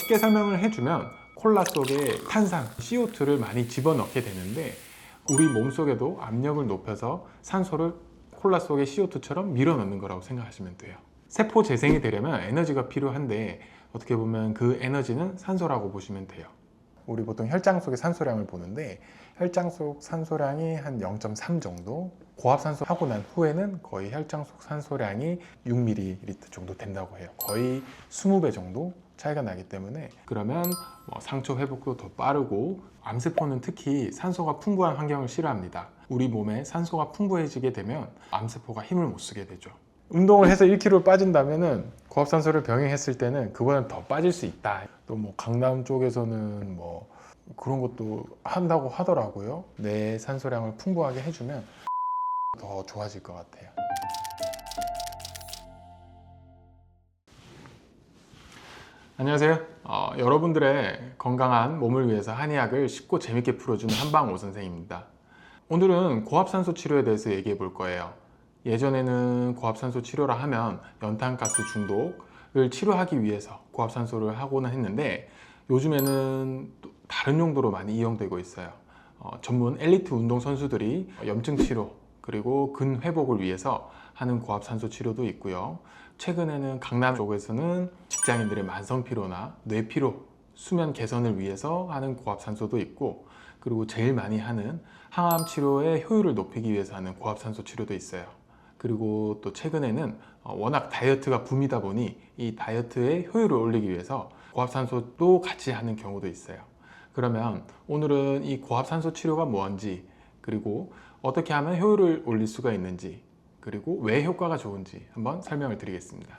쉽게 설명을 해주면 콜라 속에 탄산, CO2를 많이 집어넣게 되는데 우리 몸속에도 압력을 높여서 산소를 콜라 속의 CO2처럼 밀어넣는 거라고 생각하시면 돼요. 세포 재생이 되려면 에너지가 필요한데 어떻게 보면 그 에너지는 산소라고 보시면 돼요. 우리 보통 혈장 속의 산소량을 보는데 혈장 속 산소량이 한 0.3 정도, 고압산소 하고 난 후에는 거의 혈장 속 산소량이 6ml 정도 된다고 해요. 거의 20배 정도 차이가 나기 때문에 그러면 상처 회복도 더 빠르고 암세포는 특히 산소가 풍부한 환경을 싫어합니다. 우리 몸에 산소가 풍부해지게 되면 암세포가 힘을 못 쓰게 되죠. 운동을 해서 1kg 빠진다면은 고압산소를 병행했을 때는 그보다 더 빠질 수 있다. 또 뭐 강남 쪽에서는 뭐 그런 것도 한다고 하더라고요. 내 산소량을 풍부하게 해주면 더 좋아질 것 같아요. 안녕하세요. 여러분들의 건강한 몸을 위해서 한의학을 쉽고 재밌게 풀어주는 한방오 선생입니다. 오늘은 고압산소 치료에 대해서 얘기해 볼 거예요. 예전에는 고압산소 치료라 하면 연탄가스 중독을 치료하기 위해서 고압산소를 하고는 했는데 요즘에는 또 다른 용도로 많이 이용되고 있어요. 전문 엘리트 운동선수들이 염증 치료 그리고 근 회복을 위해서 하는 고압산소 치료도 있고요. 최근에는 강남 쪽에서는 직장인들의 만성 피로나 뇌 피로, 수면 개선을 위해서 하는 고압산소도 있고 그리고 제일 많이 하는 항암 치료의 효율을 높이기 위해서 하는 고압산소 치료도 있어요. 그리고 또 최근에는 워낙 다이어트가 붐이다 보니 이 다이어트의 효율을 올리기 위해서 고압산소도 같이 하는 경우도 있어요. 그러면 오늘은 이 고압산소 치료가 뭔지 그리고 어떻게 하면 효율을 올릴 수가 있는지 그리고 왜 효과가 좋은지 한번 설명을 드리겠습니다.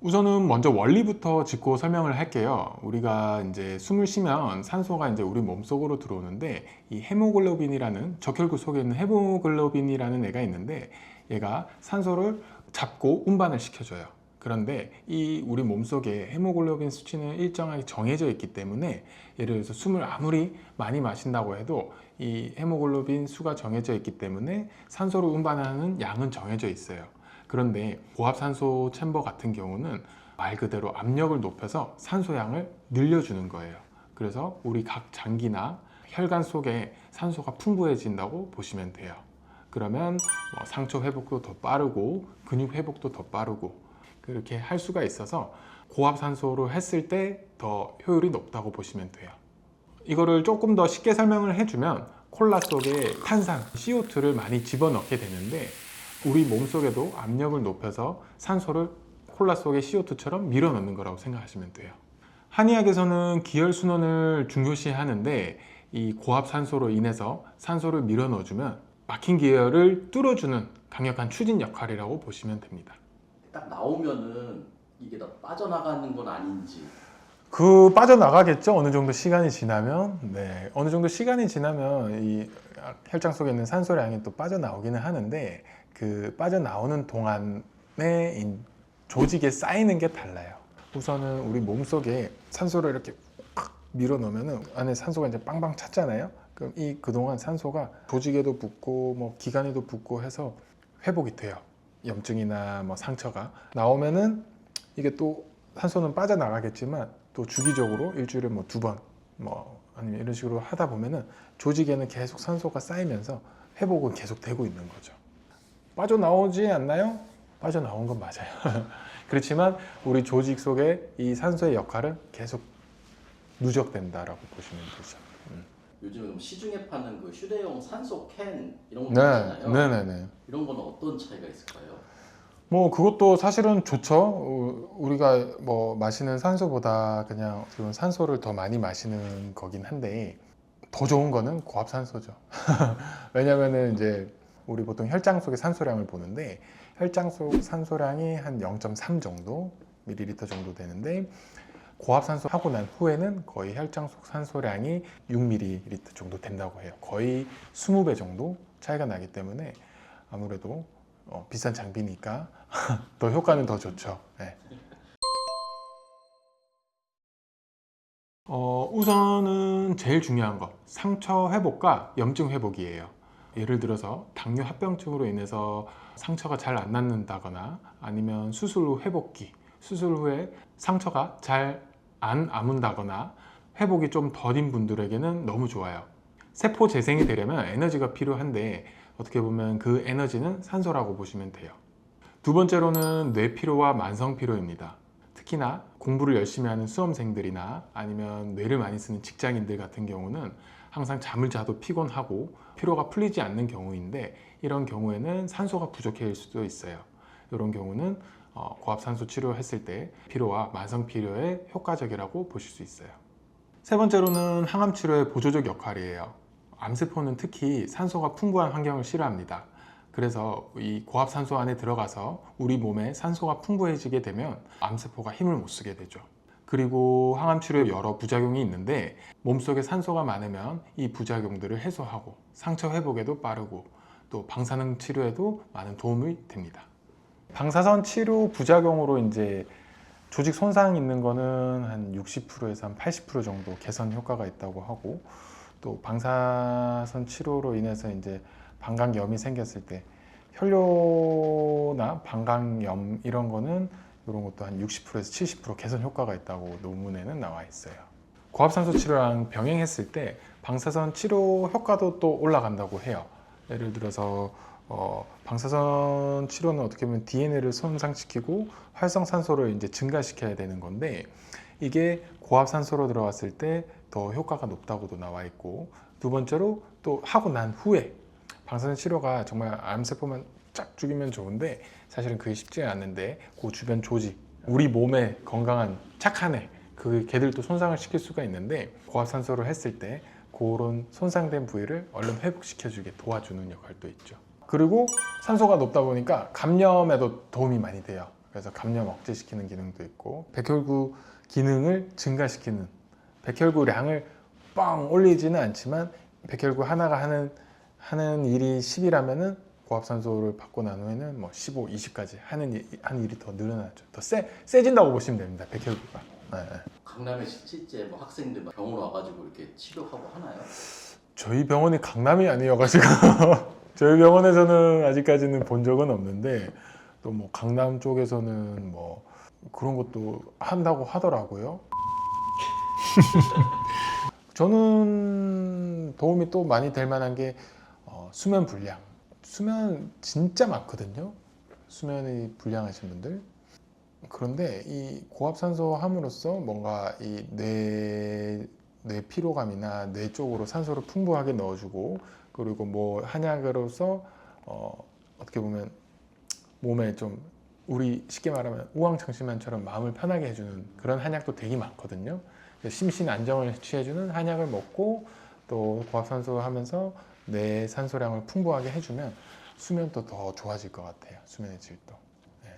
우선은 먼저 원리부터 짚고 설명을 할게요. 우리가 이제 숨을 쉬면 산소가 이제 우리 몸속으로 들어오는데 이 헤모글로빈이라는 적혈구 속에 있는 헤모글로빈이라는 애가 있는데 얘가 산소를 잡고 운반을 시켜줘요. 그런데 이 우리 몸속에 헤모글로빈 수치는 일정하게 정해져 있기 때문에 예를 들어서 숨을 아무리 많이 마신다고 해도 이 헤모글로빈 수가 정해져 있기 때문에 산소를 운반하는 양은 정해져 있어요. 그런데 고압산소 챔버 같은 경우는 말 그대로 압력을 높여서 산소량을 늘려주는 거예요. 그래서 우리 각 장기나 혈관 속에 산소가 풍부해진다고 보시면 돼요. 그러면 상처 회복도 더 빠르고 근육 회복도 더 빠르고 그렇게 할 수가 있어서 고압산소로 했을 때 더 효율이 높다고 보시면 돼요. 이거를 조금 더 쉽게 설명을 해주면 콜라 속에 탄산, CO2를 많이 집어넣게 되는데 우리 몸속에도 압력을 높여서 산소를 콜라 속의 CO2처럼 밀어넣는 거라고 생각하시면 돼요. 한의학에서는 기혈순환을 중요시 하는데 이 고압산소로 인해서 산소를 밀어넣어주면 막힌 기혈을 뚫어주는 강력한 추진 역할이라고 보시면 됩니다. 딱 나오면은 이게 다 빠져나가는 건 아닌지. 빠져나가겠죠. 어느 정도 시간이 지나면. 네, 어느 정도 시간이 지나면 이 혈장 속에 있는 산소량이 또 빠져나오기는 하는데 그 빠져나오는 동안에 조직에 쌓이는 게 달라요. 우선은 우리 몸속에 산소를 이렇게 확 밀어 넣으면은 안에 산소가 이제 빵빵 찼잖아요. 그럼 그동안 산소가 조직에도 붙고 뭐 기관에도 붙고 해서 회복이 돼요. 염증이나 뭐 상처가 나오면은 이게 또 산소는 빠져나가겠지만 또 주기적으로 일주일에 뭐 2번 뭐 아니면 이런 식으로 하다 보면은 조직에는 계속 산소가 쌓이면서 회복은 계속 되고 있는 거죠. 빠져나오지 않나요? 빠져나온 건 맞아요. 그렇지만 우리 조직 속에 이 산소의 역할은 계속 누적된다라고 보시면 되죠. 요즘에 시중에 파는 그 휴대용 산소 캔 이런 거 네, 있잖아요. 네네네. 이런 거는 어떤 차이가 있을까요? 뭐 그것도 사실은 좋죠. 우리가 뭐 마시는 산소보다 그냥 어떻게 보면 산소를 더 많이 마시는 거긴 한데 더 좋은 거는 고압산소죠. 왜냐면은 이제 우리 보통 혈장 속의 산소량을 보는데 혈장 속 산소량이 한 0.3 정도 ml 정도 되는데 고압산소 하고 난 후에는 거의 혈장 속 산소량이 6ml 정도 된다고 해요. 거의 20배 정도 차이가 나기 때문에 아무래도 비싼 장비니까 더 효과는 더 좋죠. 네. 우선은 제일 중요한 거 상처 회복과 염증 회복이에요. 예를 들어서 당뇨 합병증으로 인해서 상처가 잘 안 낫는다거나 아니면 수술 후 회복기 수술 후에 상처가 잘 안 아문다거나 회복이 좀 더딘 분들에게는 너무 좋아요. 세포 재생이 되려면 에너지가 필요한데 어떻게 보면 그 에너지는 산소라고 보시면 돼요. 두 번째로는 뇌피로와 만성피로입니다. 특히나 공부를 열심히 하는 수험생들이나 아니면 뇌를 많이 쓰는 직장인들 같은 경우는 항상 잠을 자도 피곤하고 피로가 풀리지 않는 경우인데, 이런 경우에는 산소가 부족해질 수도 있어요. 이런 경우는 고압산소 치료했을 때 피로와 만성피로에 효과적이라고 보실 수 있어요. 세 번째로는 항암 치료의 보조적 역할이에요. 암세포는 특히 산소가 풍부한 환경을 싫어합니다. 그래서 이 고압산소 안에 들어가서 우리 몸에 산소가 풍부해지게 되면 암세포가 힘을 못 쓰게 되죠. 그리고 항암 치료에 여러 부작용이 있는데, 몸속에 산소가 많으면 이 부작용들을 해소하고 상처 회복에도 빠르고 또 방사능 치료에도 많은 도움이 됩니다. 방사선 치료 부작용으로 이제 조직 손상 있는 거는 한 60%에서 한 80% 정도 개선 효과가 있다고 하고, 또 방사선 치료로 인해서 이제 방광염이 생겼을 때 혈뇨나 방광염 이런 거는 이런 것도 한 60%에서 70% 개선 효과가 있다고 논문에는 나와 있어요. 고압산소 치료랑 병행했을 때 방사선 치료 효과도 또 올라간다고 해요. 예를 들어서 방사선 치료는 어떻게 보면 DNA를 손상시키고 활성산소를 이제 증가시켜야 되는 건데, 이게 고압산소로 들어갔을 때 더 효과가 높다고도 나와 있고, 두 번째로 또 하고 난 후에 방사선 치료가 정말 암세포만 쫙 죽이면 좋은데 사실은 그게 쉽지가 않는데, 그 주변 조직, 우리 몸에 건강한 착한 애, 그 걔들도 손상을 시킬 수가 있는데, 고압산소를 했을 때 그런 손상된 부위를 얼른 회복시켜주게 도와주는 역할도 있죠. 그리고 산소가 높다 보니까 감염에도 도움이 많이 돼요. 그래서 감염 억제시키는 기능도 있고, 백혈구 기능을 증가시키는, 백혈구량을 뻥 올리지는 않지만 백혈구 하나가 하는 일이 10이라면은 고압산소를 받고 난 후에는 뭐 15, 20까지 하는 일이 더 늘어나죠. 더 세진다고 보시면 됩니다. 백혈구가. 네. 강남에 실제 뭐 학생들 막 병원 와가지고 이렇게 치료하고 하나요? 저희 병원이 강남이 아니어가지고 저희 병원에서는 아직까지는 본 적은 없는데, 또 뭐 강남 쪽에서는 뭐 그런 것도 한다고 하더라고요. 저는 도움이 또 많이 될 만한 게 수면 불량. 수면 진짜 많거든요. 수면이 불량하신 분들. 그런데 이 고압산소 함으로써 뭔가 이 뇌 피로감이나 뇌 쪽으로 산소를 풍부하게 넣어주고, 그리고 뭐 한약으로서 어떻게 보면 몸에 좀, 우리 쉽게 말하면 우황청심환처럼 마음을 편하게 해주는 그런 한약도 되게 많거든요. 심신 안정을 취해주는 한약을 먹고 또 고압산소 하면서 뇌 산소량을 풍부하게 해주면 수면도 더 좋아질 것 같아요. 수면의 질도. 네.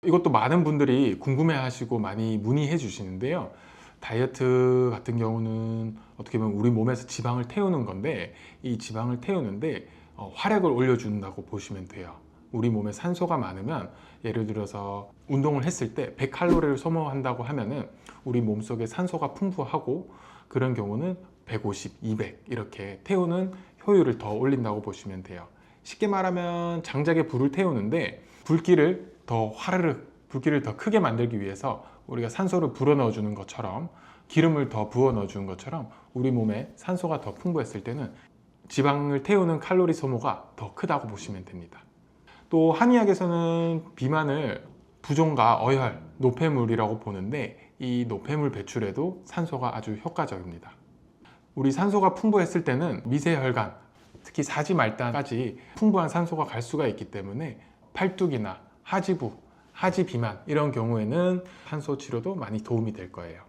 이것도 많은 분들이 궁금해하시고 많이 문의해 주시는데요. 다이어트 같은 경우는 어떻게 보면 우리 몸에서 지방을 태우는 건데, 이 지방을 태우는데 화력을 올려준다고 보시면 돼요. 우리 몸에 산소가 많으면, 예를 들어서 운동을 했을 때 100칼로리를 소모한다고 하면은 우리 몸속에 산소가 풍부하고, 그런 경우는 150, 200 이렇게 태우는 효율을 더 올린다고 보시면 돼요. 쉽게 말하면 장작에 불을 태우는데 불길을 더 불길을 더 크게 만들기 위해서 우리가 산소를 불어 넣어 주는 것처럼, 기름을 더 부어 넣어 주는 것처럼 우리 몸에 산소가 더 풍부했을 때는 지방을 태우는 칼로리 소모가 더 크다고 보시면 됩니다. 또 한의학에서는 비만을 부종과 어혈, 노폐물이라고 보는데, 이 노폐물 배출에도 산소가 아주 효과적입니다. 우리 산소가 풍부했을 때는 미세혈관, 특히 사지 말단까지 풍부한 산소가 갈 수가 있기 때문에 팔뚝이나 하지부, 하지 비만 이런 경우에는 산소 치료도 많이 도움이 될 거예요.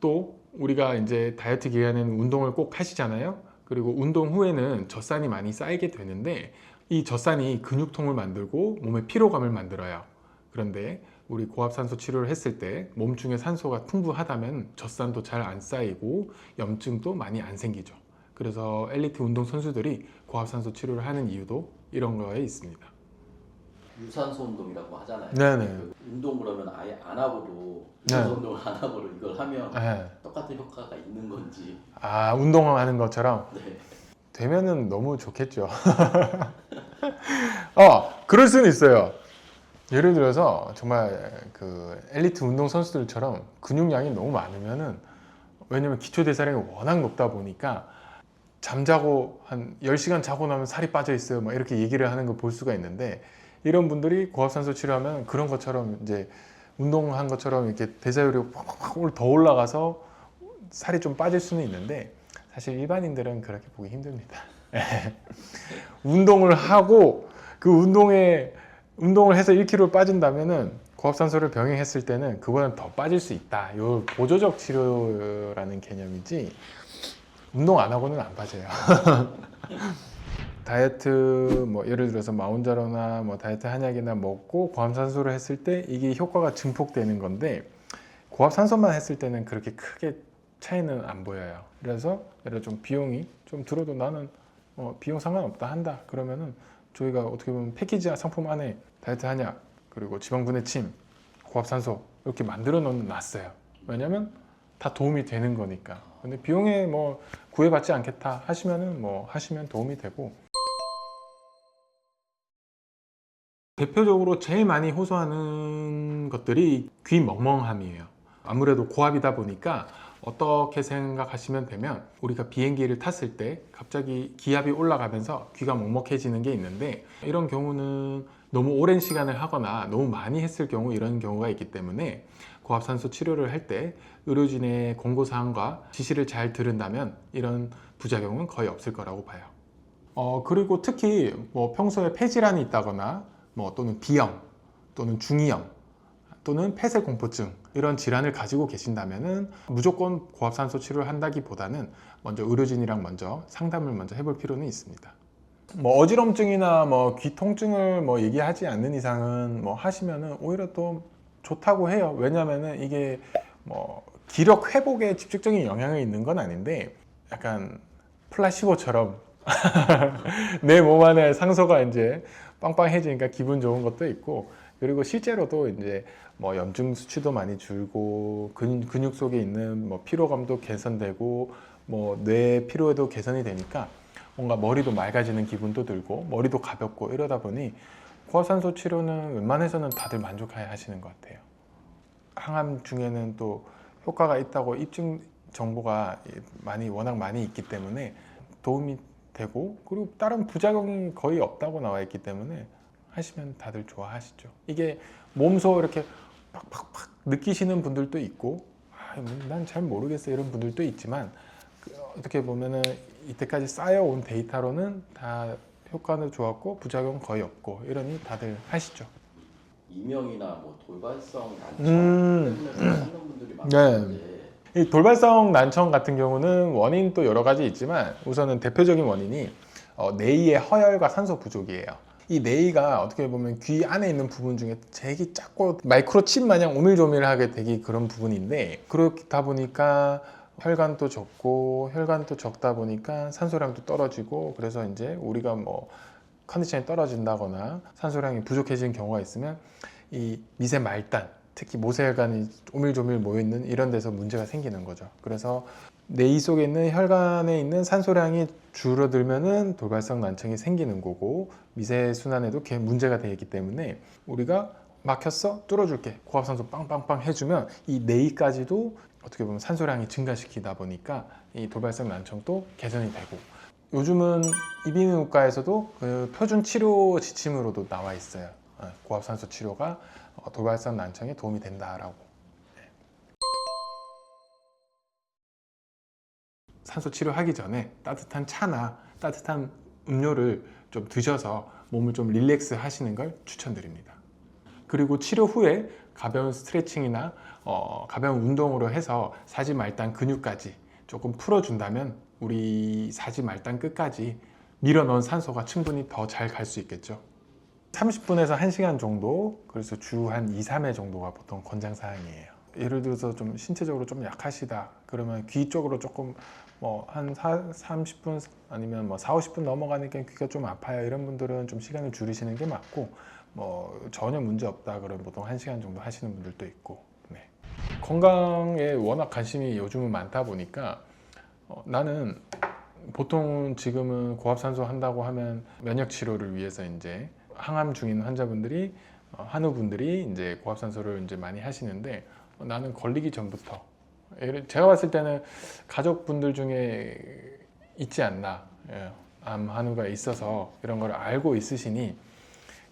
또 우리가 이제 다이어트 기간에는 운동을 꼭 하시잖아요. 그리고 운동 후에는 젖산이 많이 쌓이게 되는데, 이 젖산이 근육통을 만들고 몸에 피로감을 만들어요. 그런데 우리 고압산소 치료를 했을 때 몸 중에 산소가 풍부하다면 젖산도 잘 안 쌓이고 염증도 많이 안 생기죠. 그래서 엘리트 운동 선수들이 고압산소 치료를 하는 이유도 이런 거에 있습니다. 유산소 운동이라고 하잖아요. 네네. 그 운동 그러면 아예 안 하고도 유산소 네. 운동을 안 하고도 이걸 하면 네. 똑같은 효과가 있는 건지. 아, 운동을 하는 것처럼 네. 되면은 너무 좋겠죠. 그럴 수는 있어요. 예를 들어서 정말 그 엘리트 운동 선수들처럼 근육량이 너무 많으면은, 왜냐면 기초 대사량이 워낙 높다 보니까 잠자고 한 10시간 자고 나면 살이 빠져 있어요, 막 이렇게 얘기를 하는 거 볼 수가 있는데, 이런 분들이 고압산소 치료하면 그런 것처럼 이제 운동한 것처럼 이렇게 대사율이 팍팍팍 더 올라가서 살이 좀 빠질 수는 있는데, 사실 일반인들은 그렇게 보기 힘듭니다. 운동을 하고 그 운동을 해서 1kg 빠진다면은 고압산소를 병행했을 때는 그보다는 더 빠질 수 있다. 요 보조적 치료라는 개념이지, 운동 안 하고는 안 빠져요. 다이어트 뭐 예를 들어서 마운자로나 뭐 다이어트 한약이나 먹고 고압산소를 했을 때 이게 효과가 증폭되는 건데, 고압산소만 했을 때는 그렇게 크게 차이는 안 보여요. 그래서 예를 들어 좀 비용이 좀 들어도 나는 비용 상관없다 한다 그러면은, 저희가 어떻게 보면 패키지 상품 안에 다이어트 한약, 그리고 지방분해침, 고압산소 이렇게 만들어 놨어요. 왜냐면 다 도움이 되는 거니까. 근데 비용에 뭐 구애받지 않겠다 하시면은 뭐 하시면 도움이 되고. 대표적으로 제일 많이 호소하는 것들이 귀 멍멍함이에요. 아무래도 고압이다 보니까 어떻게 생각하시면 되면, 우리가 비행기를 탔을 때 갑자기 기압이 올라가면서 귀가 먹먹해지는 게 있는데, 이런 경우는 너무 오랜 시간을 하거나 너무 많이 했을 경우 이런 경우가 있기 때문에, 고압산소 치료를 할 때 의료진의 권고사항과 지시를 잘 들은다면 이런 부작용은 거의 없을 거라고 봐요. 그리고 특히 뭐 평소에 폐질환이 있다거나 뭐 또는 비염 또는 중이염 또는 폐쇄공포증, 이런 질환을 가지고 계신다면은 무조건 고압산소 치료를 한다기보다는 먼저 의료진이랑 먼저 상담을 먼저 해볼 필요는 있습니다. 뭐 어지럼증이나 뭐 귀통증을 뭐 얘기하지 않는 이상은 뭐 하시면은 오히려 또 좋다고 해요. 왜냐면은 이게 뭐 기력 회복에 직접적인 영향이 있는 건 아닌데, 약간 플라시보처럼 내 몸 안에 상소가 이제 빵빵해지니까 기분 좋은 것도 있고, 그리고 실제로도 이제 뭐 염증 수치도 많이 줄고, 근육 속에 있는 뭐 피로감도 개선되고, 뭐 뇌 피로에도 개선이 되니까 뭔가 머리도 맑아지는 기분도 들고 머리도 가볍고, 이러다 보니 고압산소 치료는 웬만해서는 다들 만족해 하시는 것 같아요. 항암 중에는 또 효과가 있다고 입증 정보가 워낙 많이 있기 때문에 도움이 되고, 그리고 다른 부작용이 거의 없다고 나와 있기 때문에 하시면 다들 좋아하시죠. 이게 몸소 이렇게 팍팍팍 느끼시는 분들도 있고, 난 잘 모르겠어요 이런 분들도 있지만, 어떻게 보면은 이때까지 쌓여온 데이터로는 다 효과는 좋았고 부작용 거의 없고, 이러니 다들 하시죠. 이명이나 뭐 돌발성 난청 음. 때문에 하는 분들이 많은데, 이 돌발성 난청 같은 경우는 원인 또 여러 가지 있지만, 우선은 대표적인 원인이 뇌의 허열과 산소 부족이에요. 이 뇌가 어떻게 보면 귀 안에 있는 부분 중에 되게 작고 마이크로칩 마냥 오밀조밀하게 되게 그런 부분인데, 그렇다 보니까 혈관도 적다 보니까 산소량도 떨어지고, 그래서 이제 우리가 뭐 컨디션이 떨어진다거나 산소량이 부족해지는 경우가 있으면 이 미세 말단, 특히 모세혈관이 오밀조밀 모여있는 이런 데서 문제가 생기는 거죠. 그래서 뇌 속에 있는 혈관에 있는 산소량이 줄어들면은 돌발성 난청이 생기는 거고, 미세 순환에도 문제가 되기 때문에 우리가 막혔어? 뚫어줄게, 고압산소 빵빵빵 해주면 이 뇌까지도 어떻게 보면 산소량이 증가시키다 보니까 이 돌발성 난청도 개선이 되고, 요즘은 이비인후과에서도 그 표준 치료 지침으로도 나와 있어요. 고압산소 치료가 돌발성 난청에 도움이 된다라고. 산소 치료하기 전에 따뜻한 차나 따뜻한 음료를 좀 드셔서 몸을 좀 릴렉스 하시는 걸 추천드립니다. 그리고 치료 후에 가벼운 스트레칭이나 가벼운 운동으로 해서 사지 말단 근육까지 조금 풀어준다면 우리 사지 말단 끝까지 밀어넣은 산소가 충분히 더 잘 갈 수 있겠죠. 30분에서 1시간 정도, 그래서 주 한 2, 3회 정도가 보통 권장사항이에요. 예를 들어서 좀 신체적으로 좀 약하시다 그러면 귀 쪽으로 조금 뭐 한 30분 아니면 뭐 4, 50분 넘어가니까 귀가 좀 아파요, 이런 분들은 좀 시간을 줄이시는 게 맞고, 뭐 전혀 문제 없다 그러면 보통 1시간 정도 하시는 분들도 있고. 네. 건강에 워낙 관심이 요즘은 많다 보니까 나는 보통 지금은 고압산소 한다고 하면 면역 치료를 위해서 이제 항암 중인 환자분들이 한우분들이 이제 고압산소를 이제 많이 하시는데 나는 걸리기 전부터 제가 봤을 때는 가족분들 중에 있지 않나. 예, 암 한우가 있어서 이런 걸 알고 있으시니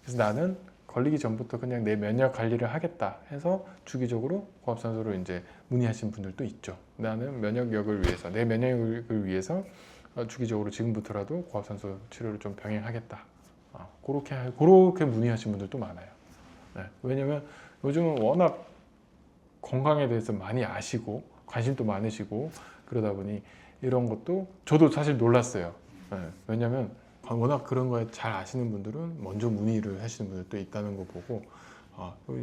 그래서 나는 걸리기 전부터 그냥 내 면역 관리를 하겠다 해서 주기적으로 고압산소를 이제 문의하신 분들도 있죠. 나는 면역력을 위해서 내 면역력을 위해서 주기적으로 지금부터라도 고압산소 치료를 좀 병행하겠다. 그렇게 문의하신 분들도 많아요. 네, 왜냐면 요즘은 워낙 건강에 대해서 많이 아시고 관심도 많으시고 그러다 보니 이런 것도 저도 사실 놀랐어요. 네, 왜냐면 워낙 그런 거에 잘 아시는 분들은 먼저 문의를 하시는 분들도 있다는 거 보고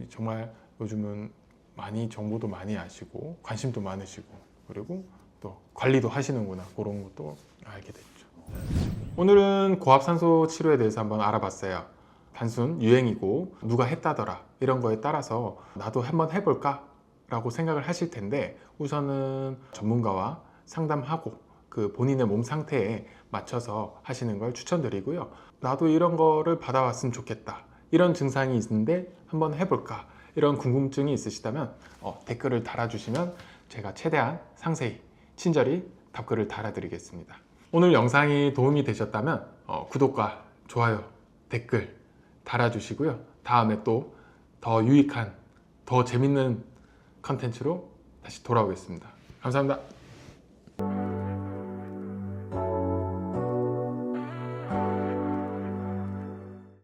정말 요즘은 많이 정보도 많이 아시고 관심도 많으시고 그리고 또 관리도 하시는구나 그런 것도 알게 됐죠. 오늘은 고압산소 치료에 대해서 한번 알아봤어요. 단순 유행이고 누가 했다더라 이런 거에 따라서 나도 한번 해볼까 라고 생각을 하실 텐데 우선은 전문가와 상담하고 그 본인의 몸 상태에 맞춰서 하시는 걸 추천드리고요. 나도 이런 거를 받아왔으면 좋겠다. 이런 증상이 있는데 한번 해볼까? 이런 궁금증이 있으시다면 댓글을 달아주시면 제가 최대한 상세히 친절히 답글을 달아드리겠습니다. 오늘 영상이 도움이 되셨다면 구독과 좋아요, 댓글 달아주시고요. 다음에 또 더 유익한, 더 재밌는 컨텐츠로 다시 돌아오겠습니다. 감사합니다.